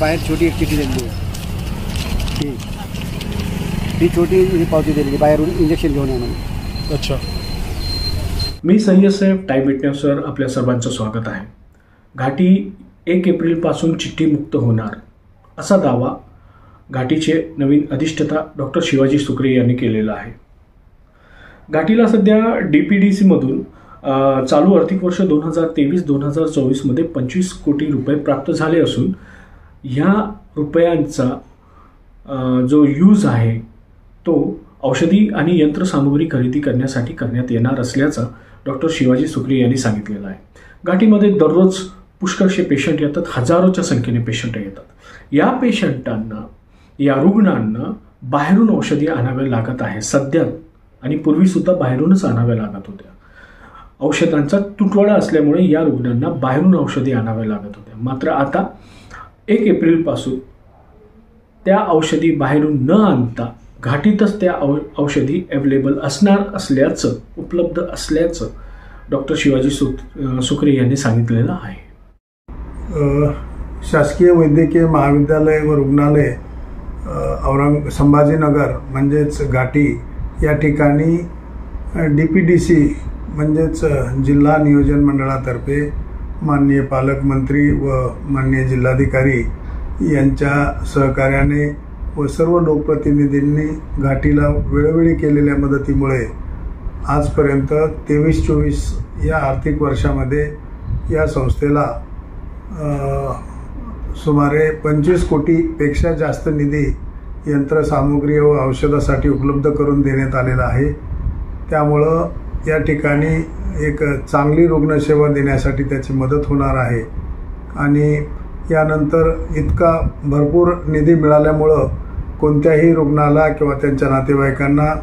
बाहेर छोटी एक चिठ्ठी दिलेली आहे, ही छोटी पावती दिलेली बाहेरून इंजेक्शन घेऊन येणं. अच्छा. मी सय्यद टाइम विटनेसवर आपल्या सर्वांचं स्वागत आहे. घाटी 1 एप्रिलपासून चिठ्ठीमुक्त होणार असा दावा घाटीचे नवीन अधिष्ठाता डॉक्टर शिवाजी सुक्रे यांनी केलेला आहे. घाटीला सध्या DPDCमधून चालू आर्थिक वर्ष 2023-2024 मध्ये 25 कोटी रुपये प्राप्त झाले असून ह्या रुपयांचा जो यूज आहे तो औषधी आणि यंत्रसामुग्री खरेदी करण्यासाठी करण्यात येणार असल्याचं डॉक्टर शिवाजी सुक्रे यांनी सांगितलेलं आहे. घाटीमध्ये दररोज पुष्कळशे पेशंट येतात, हजारोच्या संख्येने पेशंट येतात. या पेशंटांना, या रुग्णांना बाहेरून औषधी आणाव्या लागत आहे सध्या, आणि पूर्वीसुद्धा बाहेरूनच आणाव्या लागत होत्या. औषधांचा तुटवडा असल्यामुळे या रुग्णांना बाहेरून औषधी आणाव्या लागत होत्या. मात्र आता 1 एप्रिलपासून त्या औषधी बाहेरून न आणता घाटीतच त्या औषधी अवेलेबल असल्याचं, उपलब्ध असल्याचं डॉक्टर शिवाजी सुक्रे यांनी सांगितलेलं आहे. शासकीय वैद्यकीय महाविद्यालय व रुग्णालय संभाजीनगर म्हणजेच घाटी या ठिकाणी DPDC म्हणजेच जिल्हा नियोजन मंडळातर्फे माननीय पालकमंत्री व माननीय जिल्हाधिकारी यांच्या सहकार्याने व सर्व लोकप्रतिनिधींनी घाटीला वेळोवेळी केलेल्या मदतीमुळे आजपर्यंत 23-24 या आर्थिक वर्षामध्ये या संस्थेला सुमारे 25 कोटीपेक्षा जास्त निधी यंत्रसामुग्री व औषधासाठी उपलब्ध करून देण्यात आलेला आहे. त्यामुळं या ठिकाणी एक चांगली रुग्णसेवा देण्यासाठी त्याची मदत होणार आहे. आणि यानंतर इतका भरपूर निधी मिळाल्यामुळं कोणत्याही रुग्णाला किंवा त्यांच्या नातेवाईकांना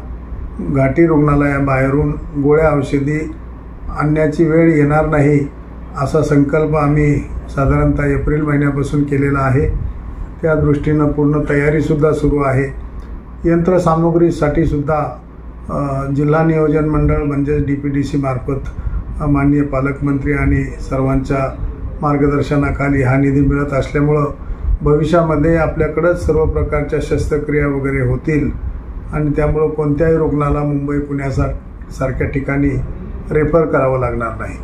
घाटी रुग्णालयाबाहेरून गोळ्या औषधी आणण्याची वेळ येणार नाही असा संकल्प आम्ही साधारणतः एप्रिल महिन्यापासून केलेला आहे. त्या दृष्टीनं पूर्ण तयारीसुद्धा सुरू आहे. यंत्रसामुग्रीसाठी सुद्धा जिल्हा नियोजन मंडळ म्हणजेच DPDC मार्फत माननीय पालकमंत्री आणि सर्वांच्या मार्गदर्शनाखाली हा निधी मिळत असल्यामुळं भविष्यामध्ये आपल्याकडं सर्व प्रकारच्या शस्त्रक्रिया वगैरे होतील आणि त्यामुळं कोणत्याही रुग्णाला मुंबई पुण्यासारख्या ठिकाणी रेफर करावं लागणार नाही.